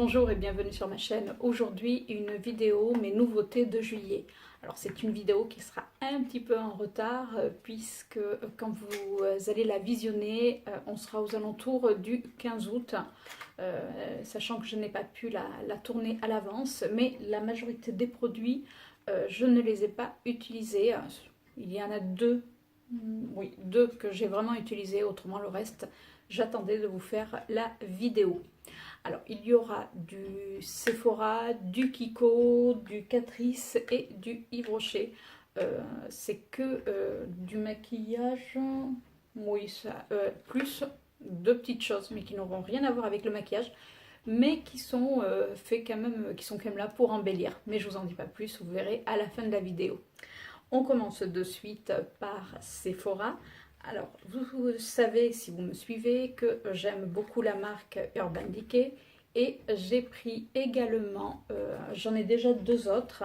Bonjour et bienvenue sur ma chaîne. Aujourd'hui, une vidéo, mes nouveautés de juillet. Alors c'est une vidéo qui sera un petit peu en retard puisque quand vous allez la visionner, on sera aux alentours du 15 août. Sachant que je n'ai pas pu la tourner à l'avance, mais la majorité des produits, je ne les ai pas utilisés. Il y en a deux, oui, deux que j'ai vraiment utilisés, autrement le reste, j'attendais de vous faire la vidéo. Alors, il y aura du Sephora, du Kiko, du Catrice et du Yves Rocher. C'est que du maquillage, oui, ça, plus deux petites choses, mais qui n'auront rien à voir avec le maquillage, mais qui sont faits quand même, qui sont quand même là pour embellir. Mais je vous en dis pas plus, vous verrez à la fin de la vidéo. On commence de suite par Sephora. Alors, vous savez, si vous me suivez, que j'aime beaucoup la marque Urban Decay et j'ai pris également, j'en ai déjà deux autres,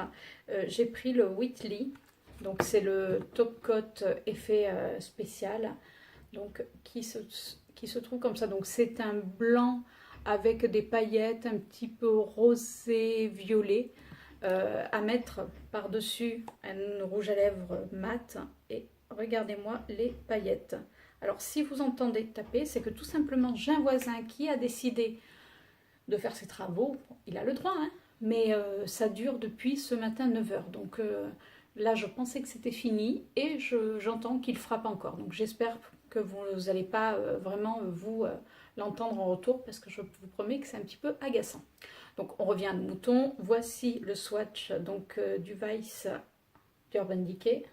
j'ai pris le Whitley, donc c'est le top coat effet spécial, donc qui se trouve comme ça. Donc c'est un blanc avec des paillettes un petit peu rosé, violet, à mettre par-dessus un rouge à lèvres mat et regardez-moi les paillettes. Alors si vous entendez taper, c'est que tout simplement j'ai un voisin qui a décidé de faire ses travaux. Il a le droit, hein, mais ça dure depuis ce matin 9 h. Donc là je pensais que c'était fini et j'entends qu'il frappe encore. Donc j'espère que vous n'allez pas vraiment vous l'entendre en retour parce que je vous promets que c'est un petit peu agaçant. Donc on revient à nos moutons. Voici le swatch donc, du Vice d'Urban Decay.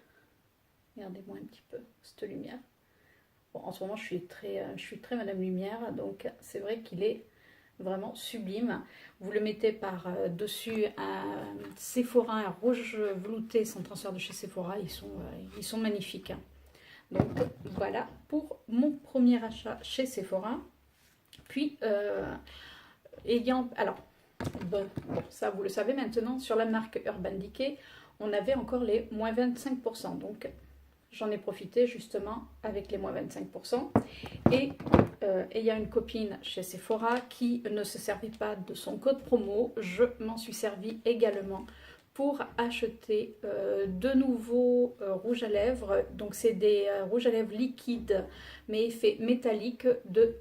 Regardez-moi un petit peu cette lumière. Bon, en ce moment, je suis très Madame Lumière, donc c'est vrai qu'il est vraiment sublime. Vous le mettez par-dessus un Sephora, un rouge velouté sans transfert de chez Sephora. Ils sont magnifiques. Donc voilà pour mon premier achat chez Sephora. Puis, alors, bon, ça vous le savez maintenant, sur la marque Urban Decay, on avait encore les moins 25%. Donc, j'en ai profité justement avec les moins 25%. Et il y a une copine chez Sephora qui ne se servait pas de son code promo. Je m'en suis servi également pour acheter de nouveaux rouges à lèvres. Donc, c'est des rouges à lèvres liquides, mais effet métallique de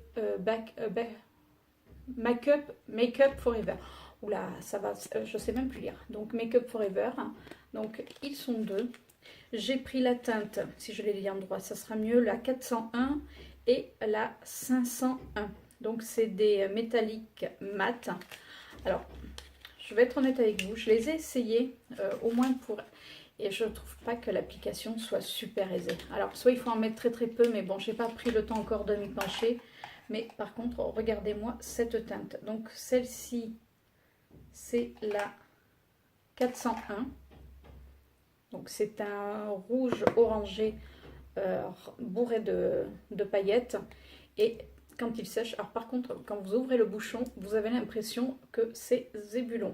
Make-up Forever. Oula, ça va, je sais même plus lire. Donc, Make-up Forever. Donc, ils sont deux. J'ai pris la teinte, si je les lis en droit, ça sera mieux, la 401 et la 501. Donc, c'est des métalliques mat. Alors, je vais être honnête avec vous, je les ai essayés, au moins pour... Et je ne trouve pas que l'application soit super aisée. Alors, soit il faut en mettre très très peu, mais bon, j'ai pas pris le temps encore de m'y pencher. Mais par contre, regardez-moi cette teinte. Donc, celle-ci, c'est la 401. Donc c'est un rouge orangé bourré de paillettes. Et quand il sèche, alors par contre, quand vous ouvrez le bouchon, vous avez l'impression que c'est zébulon.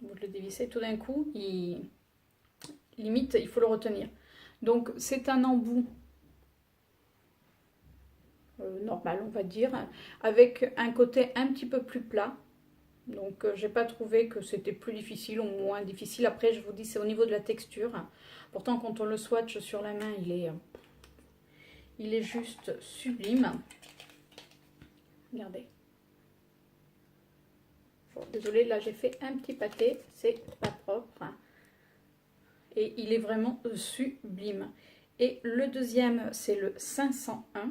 Vous le dévissez tout d'un coup, limite, il faut le retenir. Donc c'est un embout normal, on va dire, avec un côté un petit peu plus plat. Donc j'ai pas trouvé que c'était plus difficile ou moins difficile. Après je vous dis c'est au niveau de la texture. Pourtant quand on le swatch sur la main il est juste sublime. Regardez. Bon, désolée, là j'ai fait un petit pâté, c'est pas propre. Et il est vraiment sublime. Et le deuxième c'est le 501.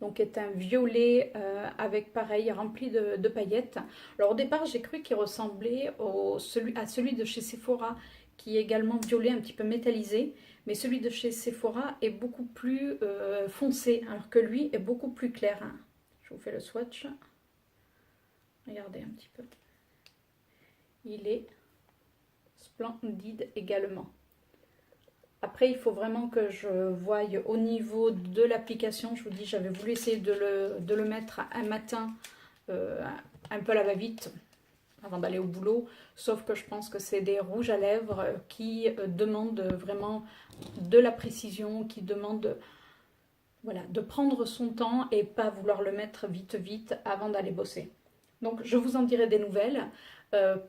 Donc est un violet avec pareil rempli de paillettes. Alors au départ j'ai cru qu'il ressemblait à celui de chez Sephora qui est également violet un petit peu métallisé, mais celui de chez Sephora est beaucoup plus foncé alors que lui est beaucoup plus clair. Je vous fais le swatch. Regardez un petit peu. Il est splendide également. Après, il faut vraiment que je voie au niveau de l'application. Je vous dis, j'avais voulu essayer de le mettre un matin, un peu à la va-vite, avant d'aller au boulot. Sauf que je pense que c'est des rouges à lèvres qui demandent vraiment de la précision, qui demandent voilà, de prendre son temps et pas vouloir le mettre vite vite avant d'aller bosser. Donc je vous en dirai des nouvelles.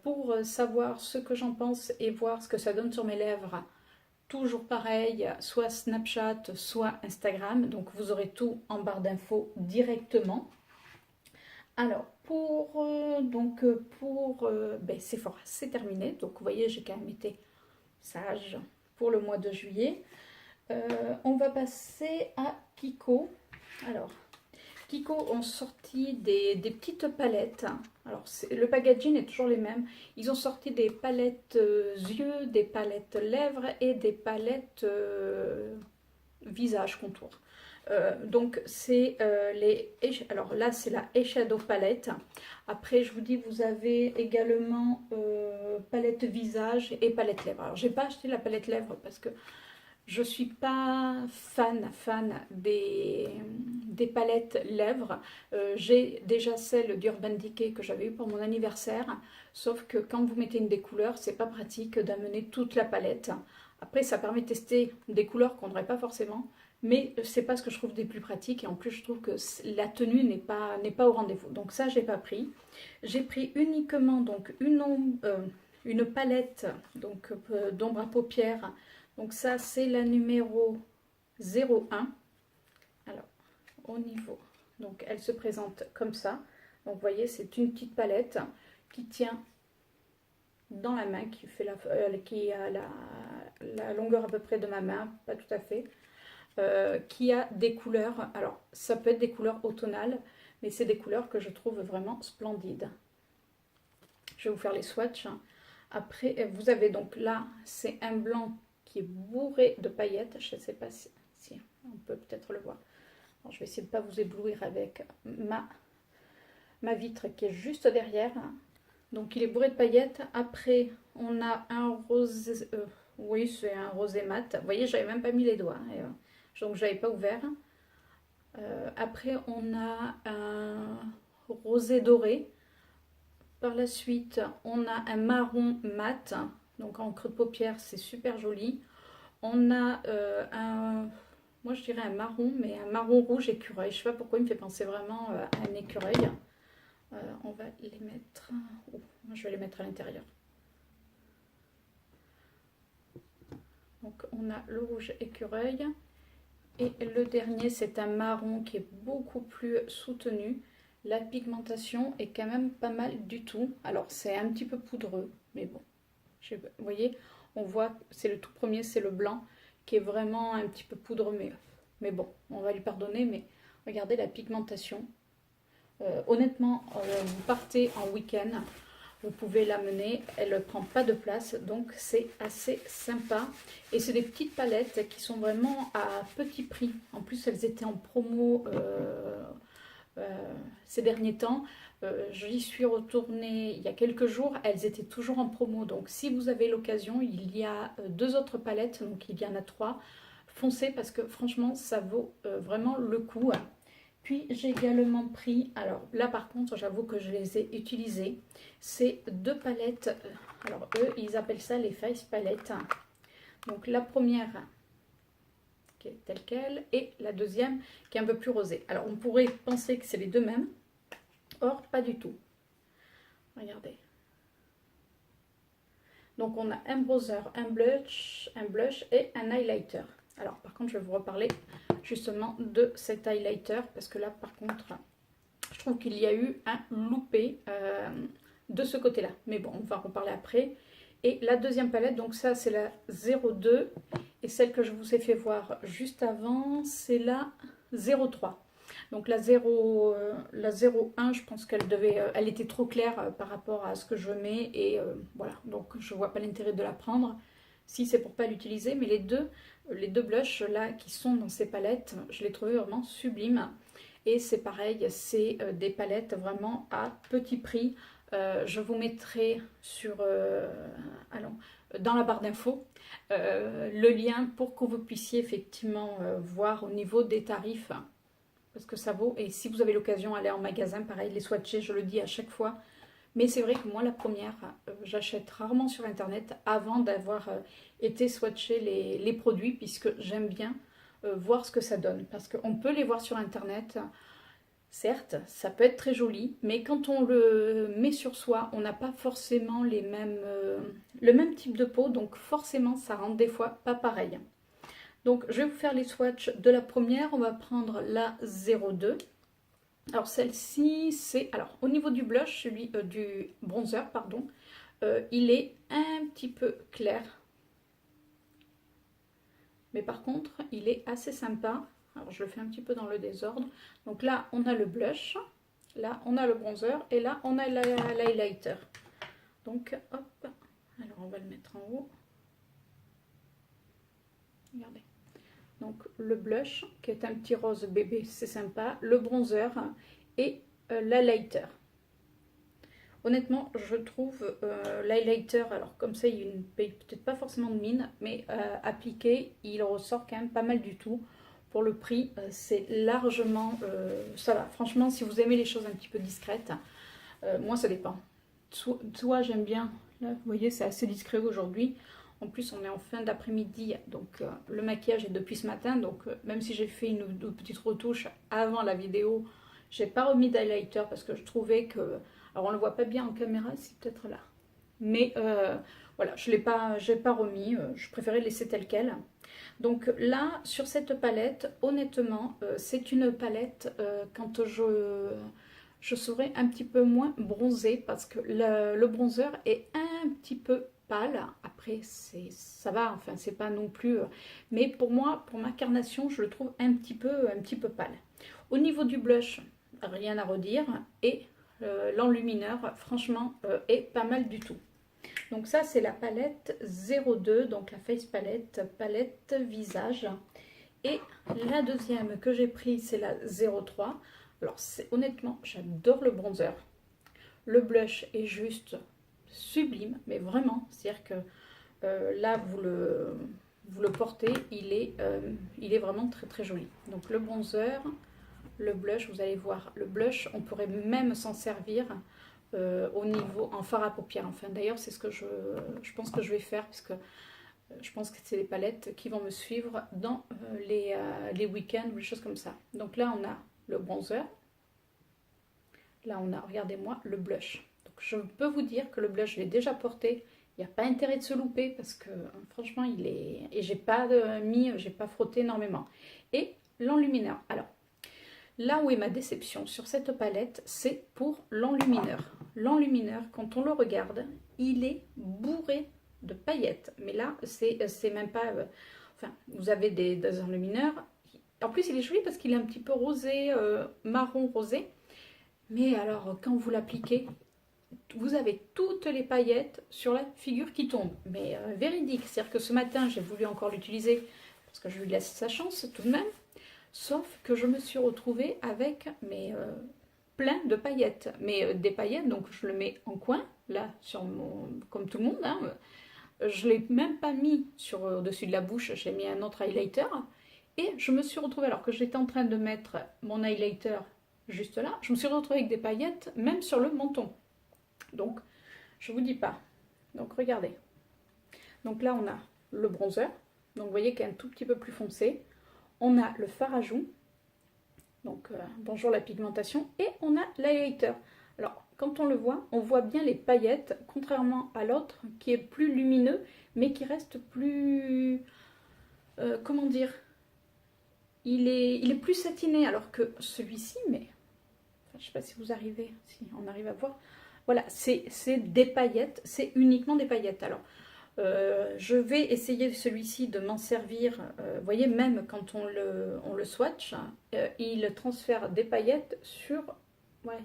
Pour savoir ce que j'en pense et voir ce que ça donne sur mes lèvres, toujours pareil, soit Snapchat, soit Instagram. Donc vous aurez tout en barre d'infos directement. Alors pour Sephora, c'est terminé. Donc vous voyez, j'ai quand même été sage pour le mois de juillet. On va passer à Kiko. Alors, Kiko ont sorti des petites palettes. Alors, le packaging est toujours les mêmes. Ils ont sorti des palettes yeux, des palettes lèvres et des palettes visage contour. Donc, c'est alors là, c'est la Eyeshadow palette. Après, je vous dis, vous avez également palette visage et palette lèvres. Alors, j'ai pas acheté la palette lèvres parce que je ne suis pas fan des palettes lèvres. J'ai déjà celle d'Urban Decay que j'avais eu pour mon anniversaire. Sauf que quand vous mettez une des couleurs, c'est pas pratique d'amener toute la palette. Après, ça permet de tester des couleurs qu'on n'aurait pas forcément. Mais c'est pas ce que je trouve des plus pratiques. Et en plus, je trouve que la tenue n'est pas au rendez-vous. Donc ça, j'ai pas pris. J'ai pris uniquement donc une palette d'ombre à paupières. Donc ça, c'est la numéro 01. Alors, au niveau, donc elle se présente comme ça. Donc vous voyez, c'est une petite palette qui tient dans la main, qui a la longueur à peu près de ma main, pas tout à fait, qui a des couleurs. Alors, ça peut être des couleurs automnales, mais c'est des couleurs que je trouve vraiment splendides. Je vais vous faire les swatchs. Après, vous avez donc là, c'est un blanc qui est bourré de paillettes. Je ne sais pas si on peut peut-être le voir. Alors, je vais essayer de ne pas vous éblouir avec ma vitre qui est juste derrière. Donc il est bourré de paillettes. Après on a un rosé, oui c'est un rosé mat. Vous voyez, j'avais même pas mis les doigts, donc j'avais pas ouvert. Après on a un rosé doré. Par la suite on a un marron mat. Donc en creux de paupière, c'est super joli. On a moi je dirais un marron, mais un marron rouge écureuil. Je sais pas pourquoi il me fait penser vraiment à un écureuil. On va les mettre, moi je vais les mettre à l'intérieur. Donc on a le rouge écureuil. Et le dernier, c'est un marron qui est beaucoup plus soutenu. La pigmentation est quand même pas mal du tout. Alors c'est un petit peu poudreux, mais bon. Vous voyez, on voit, c'est le tout premier, c'est le blanc, qui est vraiment un petit peu poudreux, mais bon, on va lui pardonner. Mais regardez la pigmentation. Honnêtement, vous partez en week-end, vous pouvez l'amener, elle ne prend pas de place, donc c'est assez sympa. Et c'est des petites palettes qui sont vraiment à petit prix. En plus, elles étaient en promo ces derniers temps. J'y suis retournée il y a quelques jours, elles étaient toujours en promo. Donc si vous avez l'occasion, il y a 2 autres palettes, donc il y en a 3. Foncez parce que franchement, ça vaut vraiment le coup. Puis j'ai également pris, alors là par contre j'avoue que je les ai utilisées, c'est 2 palettes, alors eux ils appellent ça les face palettes. Donc la première qui est telle quelle et la deuxième qui est un peu plus rosée. Alors on pourrait penser que c'est les deux mêmes, or pas du tout. Regardez. Donc on a un bronzer, un blush et un highlighter. Alors par contre je vais vous reparler justement de cet highlighter parce que là par contre je trouve qu'il y a eu un loupé de ce côté là, mais bon on va en reparler après. Et la deuxième palette, donc ça c'est la 02 et celle que je vous ai fait voir juste avant c'est la 03. Donc la 01, je pense qu'elle elle était trop claire par rapport à ce que je mets et voilà, donc je vois pas l'intérêt de la prendre si c'est pour pas l'utiliser. Mais les deux blushs là qui sont dans ces palettes, je les trouvais vraiment sublimes. Et c'est pareil, c'est des palettes vraiment à petit prix. Je vous mettrai dans la barre d'infos le lien pour que vous puissiez effectivement voir au niveau des tarifs. Parce que ça vaut, et si vous avez l'occasion d'aller en magasin, pareil, les swatcher, je le dis à chaque fois. Mais c'est vrai que moi, la première, j'achète rarement sur Internet avant d'avoir été swatcher les produits, puisque j'aime bien voir ce que ça donne. Parce qu'on peut les voir sur internet, certes, ça peut être très joli, mais quand on le met sur soi, on n'a pas forcément le même type de peau, donc forcément ça rend des fois pas pareil. Donc je vais vous faire les swatchs de la première, on va prendre la 02. Alors celle-ci, c'est, alors au niveau du blush, du bronzer, pardon, il est un petit peu clair. Mais par contre, il est assez sympa. Alors je le fais un petit peu dans le désordre. Donc là, on a le blush, là, on a le bronzer, et là, on a l'highlighter. Donc, hop, alors on va le mettre en haut. Regardez. Donc le blush, qui est un petit rose bébé, c'est sympa. Le bronzer et l'highlighter. Honnêtement, je trouve l'highlighter, alors comme ça, il ne paye peut-être pas forcément de mine, mais appliqué, il ressort quand même pas mal du tout. Pour le prix, c'est largement, ça va. Franchement, si vous aimez les choses un petit peu discrètes, moi ça dépend. Soit j'aime bien, là vous voyez c'est assez discret aujourd'hui. En plus on est en fin d'après-midi, donc le maquillage est depuis ce matin, donc même si j'ai fait une petite retouche avant la vidéo, j'ai pas remis d'highlighter parce que je trouvais que, alors on le voit pas bien en caméra, c'est peut-être là, mais voilà, j'ai pas remis, je préférais laisser tel quel. Donc là, sur cette palette, honnêtement, c'est une palette quand je serai un petit peu moins bronzée parce que le bronzer est un petit peu pâle. Après, ça va, enfin, c'est pas non plus... mais pour moi, pour ma carnation, je le trouve un petit peu pâle. Au niveau du blush, rien à redire. Et l'enlumineur, franchement, est pas mal du tout. Donc ça c'est la palette 02, donc la Face Palette, palette visage. Et la deuxième que j'ai pris c'est la 03. Alors honnêtement j'adore le bronzer. Le blush est juste sublime, mais vraiment, c'est-à-dire que là vous le portez, il est vraiment très très joli. Donc le bronzer, le blush, vous allez voir, le blush on pourrait même s'en servir au niveau en fard à paupières. Enfin d'ailleurs c'est ce que je pense que je vais faire, puisque je pense que c'est les palettes qui vont me suivre dans les week-ends ou les choses comme ça. Donc là on a le bronzer, là on a, regardez-moi, le blush. Donc je peux vous dire que le blush je l'ai déjà porté, il n'y a pas intérêt de se louper parce que franchement il est, et j'ai pas frotté énormément. Et l'enlumineur, alors là où est ma déception sur cette palette, c'est pour l'enlumineur. L'enlumineur, quand on le regarde, il est bourré de paillettes. Mais là, c'est même pas... enfin, vous avez des enlumineurs. En plus, il est joli parce qu'il est un petit peu rosé, marron rosé. Mais alors, quand vous l'appliquez, vous avez toutes les paillettes sur la figure qui tombent. Mais véridique. C'est-à-dire que ce matin, j'ai voulu encore l'utiliser parce que je lui laisse sa chance tout de même. Sauf que je me suis retrouvée avec plein de paillettes. Mais des paillettes, donc je le mets en coin, là, comme tout le monde. Hein. Je ne l'ai même pas mis au-dessus de la bouche, j'ai mis un autre highlighter. Et je me suis retrouvée, alors que j'étais en train de mettre mon highlighter juste là, je me suis retrouvée avec des paillettes, même sur le menton. Donc, je vous dis pas. Donc, regardez. Donc là, on a le bronzer. Donc, vous voyez qu'il est un tout petit peu plus foncé. On a le fard à joues, donc bonjour la pigmentation, et on a l'highlighter. Alors quand on le voit, on voit bien les paillettes, contrairement à l'autre qui est plus lumineux, mais qui reste plus, comment dire, il est plus satiné, alors que celui-ci, mais enfin, je ne sais pas si vous arrivez, si on arrive à voir, voilà, c'est des paillettes, c'est uniquement des paillettes. Alors je vais essayer celui-ci de m'en servir. Vous voyez, même quand on le swatch, il transfère des paillettes sur... Ouais,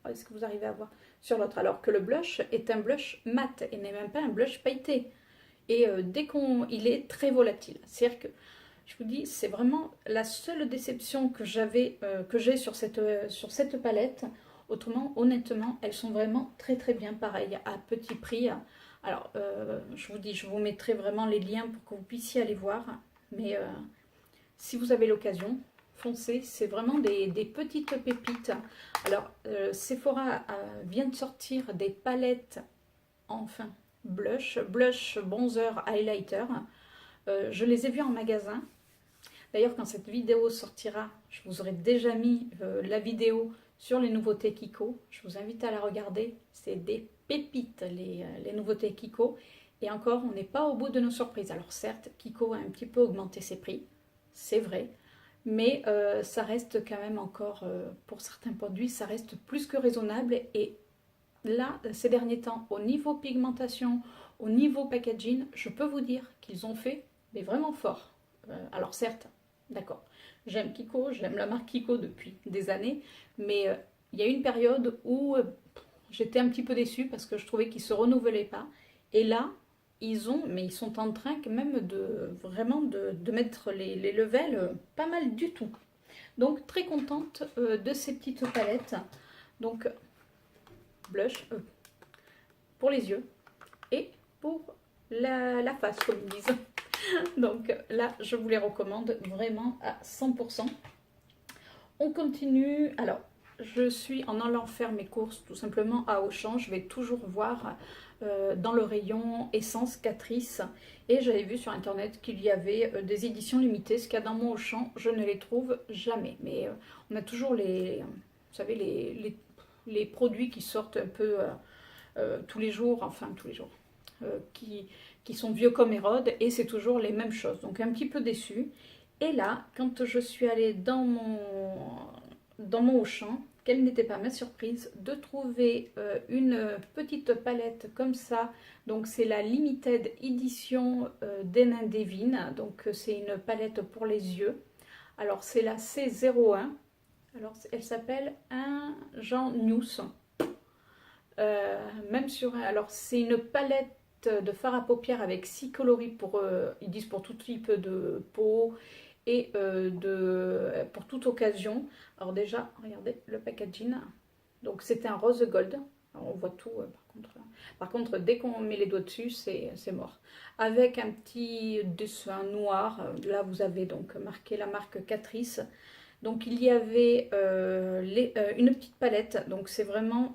est-ce que vous arrivez à voir? Sur l'autre. Alors que le blush est un blush mat et n'est même pas un blush pailleté. Et dès il est très volatile. C'est-à-dire que, je vous dis, c'est vraiment la seule déception que j'ai sur cette palette. Autrement, honnêtement, elles sont vraiment très très bien pareilles, à petit prix. Alors, je vous dis, je vous mettrai vraiment les liens pour que vous puissiez aller voir. Mais si vous avez l'occasion, foncez. C'est vraiment des petites pépites. Alors, Sephora vient de sortir des palettes, enfin, blush, bronzer, highlighter. Je les ai vus en magasin. D'ailleurs, quand cette vidéo sortira, je vous aurai déjà mis la vidéo sur les nouveautés Kiko. Je vous invite à la regarder. C'est des pépites, les nouveautés Kiko. Et encore, on n'est pas au bout de nos surprises. Alors certes, Kiko a un petit peu augmenté ses prix, c'est vrai. Mais ça reste quand même encore, pour certains produits, ça reste plus que raisonnable. Et là, ces derniers temps, au niveau pigmentation, au niveau packaging, je peux vous dire qu'ils ont fait, mais vraiment fort. Alors certes, d'accord, j'aime Kiko, j'aime la marque Kiko depuis des années, mais il y a eu une période où j'étais un petit peu déçue parce que je trouvais qu'ils ne se renouvelaient pas. Et là, ils sont en train quand même de vraiment de mettre les levels pas mal du tout. Donc très contente de ces petites palettes. Donc blush pour les yeux et pour la face, comme ils disent. Donc là, je vous les recommande vraiment à 100%. On continue. Alors, je suis en allant faire mes courses tout simplement à Auchan. Je vais toujours voir dans le rayon essence Catrice. Et j'avais vu sur internet qu'il y avait des éditions limitées. Ce qu'il y a dans mon Auchan, je ne les trouve jamais. Mais on a toujours vous savez, les produits qui sortent un peu tous les jours, enfin tous les jours, qui sont vieux comme Hérode, et c'est toujours les mêmes choses. Donc un petit peu déçue. Et là, quand je suis allée dans mon Auchan, quelle n'était pas ma surprise de trouver une petite palette comme ça. Donc c'est la Limited Edition d'Hénin Devine. Donc c'est une palette pour les yeux. Alors c'est la C01. Alors elle s'appelle un Jean News. Même sur... Alors c'est une palette de fard à paupières avec 6 coloris pour, ils disent pour tout type de peau et pour toute occasion. Alors déjà, regardez le packaging. Donc c'est un rose gold. Alors, on voit tout par contre, dès qu'on met les doigts dessus, c'est mort. Avec un petit dessin noir. Là, vous avez donc marqué la marque Catrice. Donc il y avait une petite palette. Donc c'est vraiment...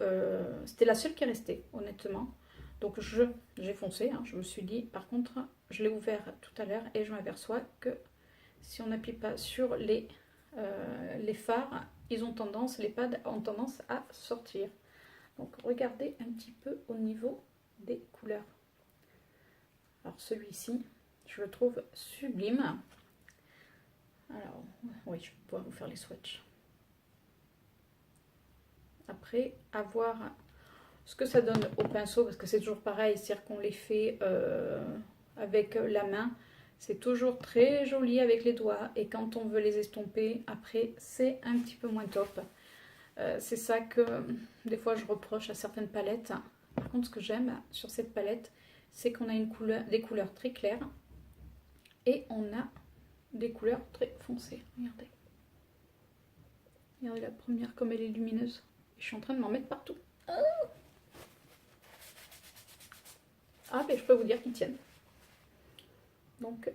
c'était la seule qui restait, honnêtement. Donc j'ai foncé, hein, je me suis dit, par contre, je l'ai ouvert tout à l'heure et je m'aperçois que si on n'appuie pas sur les fards, les pads ont tendance à sortir. Donc regardez un petit peu au niveau des couleurs. Alors celui-ci, je le trouve sublime. Alors, oui, je vais pouvoir vous faire les swatchs. Après, à voir ce que ça donne au pinceau, parce que c'est toujours pareil, c'est-à-dire qu'on les fait avec la main. C'est toujours très joli avec les doigts, et quand on veut les estomper, après, c'est un petit peu moins top. C'est ça que, des fois, je reproche à certaines palettes. Par contre, ce que j'aime sur cette palette, c'est qu'on a des couleurs très claires, et on a des couleurs très foncées. Regardez. Regardez la première comme elle est lumineuse. Je suis en train de m'en mettre partout. Ah, mais je peux vous dire qu'ils tiennent. Donc,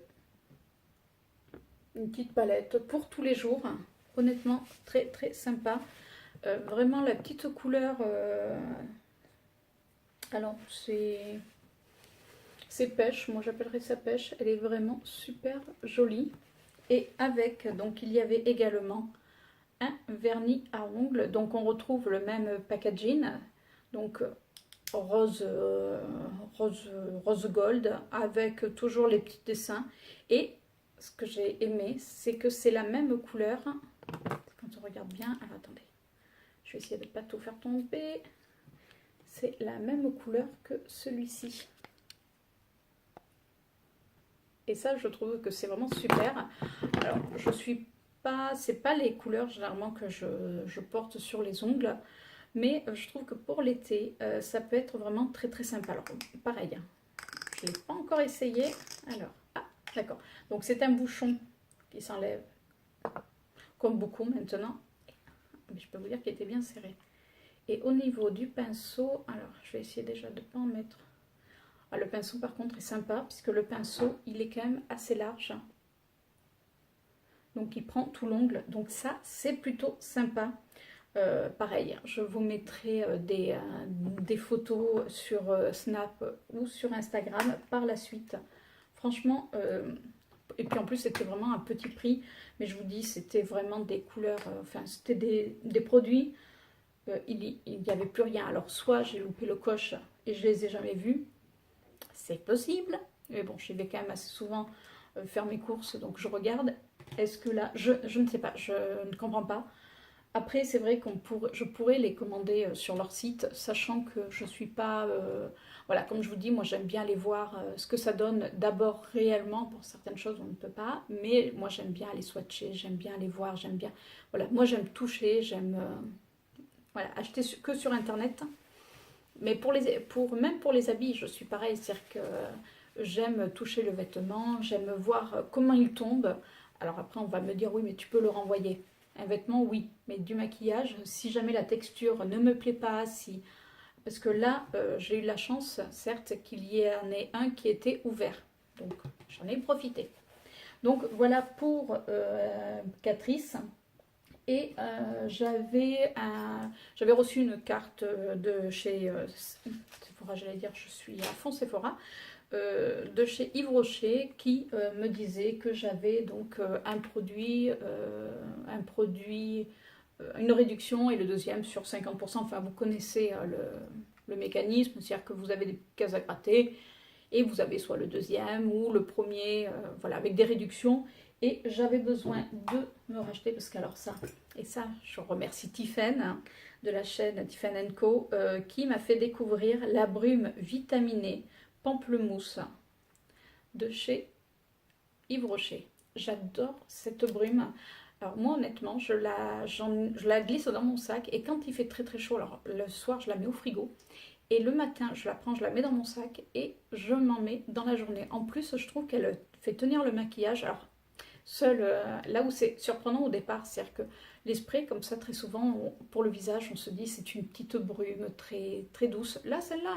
une petite palette pour tous les jours. Honnêtement, très très sympa. Vraiment la petite couleur. Alors, c'est pêche. Moi, j'appellerais ça pêche. Elle est vraiment super jolie. Et avec, donc, il y avait également un vernis à ongles. Donc, on retrouve le même packaging. Donc, rose gold avec toujours les petits dessins. Et ce que j'ai aimé, c'est que c'est la même couleur. Quand on regarde bien, alors attendez, je vais essayer de ne pas tout faire tomber. C'est la même couleur que celui-ci. Et ça, je trouve que c'est vraiment super. Alors, je suis pas, c'est pas les couleurs généralement que je porte sur les ongles. Mais je trouve que pour l'été, ça peut être vraiment très très sympa. Alors, pareil, hein, je ne l'ai pas encore essayé. Alors, ah, d'accord. Donc, c'est un bouchon qui s'enlève, comme beaucoup maintenant. Mais je peux vous dire qu'il était bien serré. Et au niveau du pinceau, alors, je vais essayer déjà de ne pas en mettre. Ah, le pinceau, par contre, est sympa, puisque le pinceau, il est quand même assez large. Donc, il prend tout l'ongle. Donc, ça, c'est plutôt sympa. Pareil, je vous mettrai des photos sur Snap ou sur Instagram par la suite. Franchement, Et puis en plus, c'était vraiment un petit prix. Mais je vous dis, c'était vraiment des couleurs, enfin, c'était des produits, il n'y avait plus rien. Alors, soit j'ai loupé le coche et je les ai jamais vus, c'est possible. Mais bon, je vais quand même assez souvent faire mes courses, donc je regarde. Est-ce que là, je ne sais pas, je ne comprends pas. Après, c'est vrai je pourrais les commander sur leur site, sachant que je suis pas... voilà, comme je vous dis, moi j'aime bien aller voir ce que ça donne d'abord réellement. Pour certaines choses, on ne peut pas, mais moi j'aime bien aller swatcher, j'aime bien aller voir, j'aime bien... Voilà, moi j'aime toucher, j'aime... voilà, acheter que sur Internet. Mais même pour les habits, je suis pareil, c'est-à-dire que j'aime toucher le vêtement, j'aime voir comment il tombe. Alors après, on va me dire, oui, mais tu peux le renvoyer. Un vêtement, oui, mais du maquillage, si jamais la texture ne me plaît pas, si... Parce que là, j'ai eu la chance, certes, qu'il y en ait un qui était ouvert. Donc, j'en ai profité. Donc, voilà pour Catrice. Et j'avais reçu une carte de chez Sephora, j'allais dire, je suis à fond Sephora, de chez Yves Rocher qui me disait que j'avais donc une réduction et le deuxième sur 50%. Enfin, vous connaissez le mécanisme, c'est-à-dire que vous avez des cases à gratter et vous avez soit le deuxième ou le premier, voilà, avec des réductions. Et j'avais besoin de me racheter, parce qu'alors ça, et ça, je remercie Tiffen hein, de la chaîne Tiffen Co, qui m'a fait découvrir la brume vitaminée pamplemousse de chez Yves Rocher. J'adore cette brume. Alors moi honnêtement, je la glisse dans mon sac et quand il fait très très chaud, alors le soir je la mets au frigo et le matin je la prends, je la mets dans mon sac et je m'en mets dans la journée. En plus je trouve qu'elle fait tenir le maquillage. Alors là où c'est surprenant au départ, c'est-à-dire que les sprays comme ça très souvent pour le visage on se dit c'est une petite brume très, très douce. Là celle-là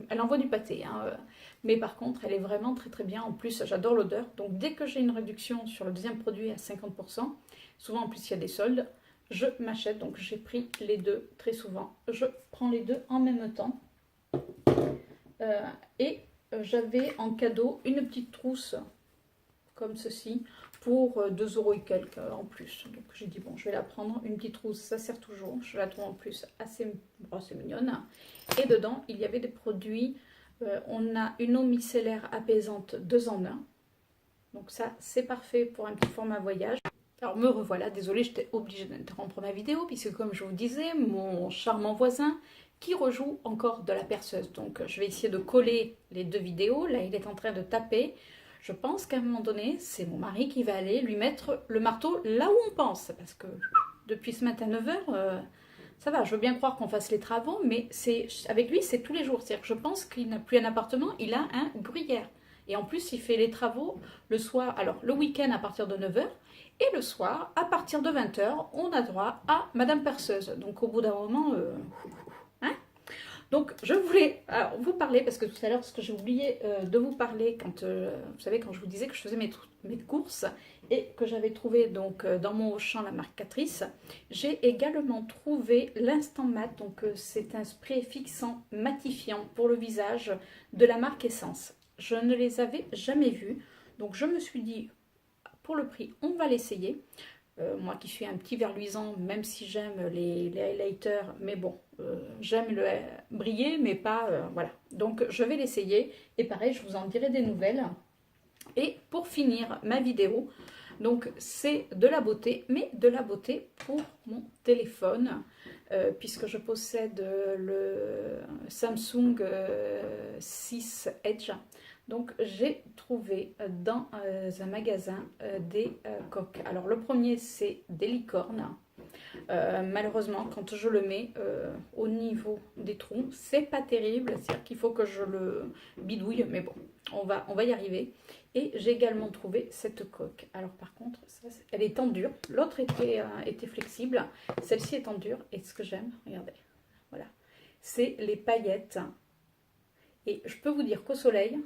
elle envoie du pâté hein, mais par contre elle est vraiment très très bien. En plus j'adore l'odeur, donc dès que j'ai une réduction sur le deuxième produit à 50%, souvent en plus il y a des soldes, je m'achète. Donc j'ai pris les deux très souvent, je prends les deux en même temps et j'avais en cadeau une petite trousse comme ceci pour 2 € et quelques en plus. Donc j'ai dit bon, je vais la prendre, une petite trousse, ça sert toujours. Je la trouve en plus assez mignonne. Et dedans, il y avait des produits. On a une eau micellaire apaisante 2 en 1. Donc ça, c'est parfait pour un petit format voyage. Alors me revoilà, désolée, j'étais obligée d'interrompre ma vidéo, puisque comme je vous disais, mon charmant voisin qui rejoue encore de la perceuse. Donc je vais essayer de coller les deux vidéos. Là, il est en train de taper. Je pense qu'à un moment donné, c'est mon mari qui va aller lui mettre le marteau là où on pense. Parce que depuis ce matin 9 h, ça va, je veux bien croire qu'on fasse les travaux, mais avec lui, c'est tous les jours. C'est-à-dire que je pense qu'il n'a plus un appartement, il a un gruyère. Et en plus, il fait les travaux le soir, alors le week-end à partir de 9 h, et le soir, à partir de 20 h, on a droit à Madame Perceuse. Donc au bout d'un moment... hein. Donc, je voulais vous parler, parce que tout à l'heure, ce que j'ai oublié de vous parler, quand vous savez, quand je vous disais que je faisais mes courses et que j'avais trouvé donc dans mon Auchan la marque Catrice, j'ai également trouvé l'Instant Mat. Donc, c'est un spray fixant matifiant pour le visage de la marque Essence. Je ne les avais jamais vus, donc je me suis dit, pour le prix, on va l'essayer. Moi qui suis un petit verre luisant, même si j'aime les highlighters, mais bon, j'aime le briller, mais pas, voilà. Donc je vais l'essayer, et pareil, je vous en dirai des nouvelles. Et pour finir ma vidéo, donc c'est de la beauté, mais de la beauté pour mon téléphone, puisque je possède le Samsung 6 Edge. Donc j'ai trouvé dans un magasin des coques. Alors le premier c'est des licornes. Malheureusement quand je le mets au niveau des trous, c'est pas terrible. C'est-à-dire qu'il faut que je le bidouille, mais bon, on va y arriver. Et j'ai également trouvé cette coque. Alors par contre, elle est en dur. L'autre était flexible. Celle-ci est en dur. Et ce que j'aime, regardez, voilà, c'est les paillettes. Et je peux vous dire qu'au soleil,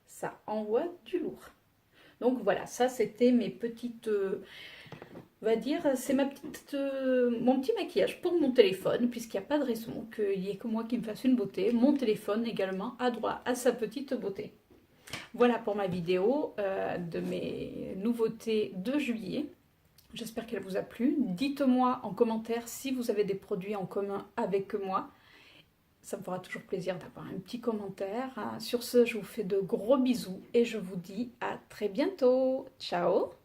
ça envoie du lourd. Donc voilà, ça c'était mes petites, on va dire, c'est mon petit maquillage pour mon téléphone, puisqu'il n'y a pas de raison qu'il n'y ait que moi qui me fasse une beauté. Mon téléphone également a droit à sa petite beauté. Voilà pour ma vidéo de mes nouveautés de juillet. J'espère qu'elle vous a plu. Dites-moi en commentaire si vous avez des produits en commun avec moi. Ça me fera toujours plaisir d'avoir un petit commentaire. Sur ce, je vous fais de gros bisous et je vous dis à très bientôt. Ciao!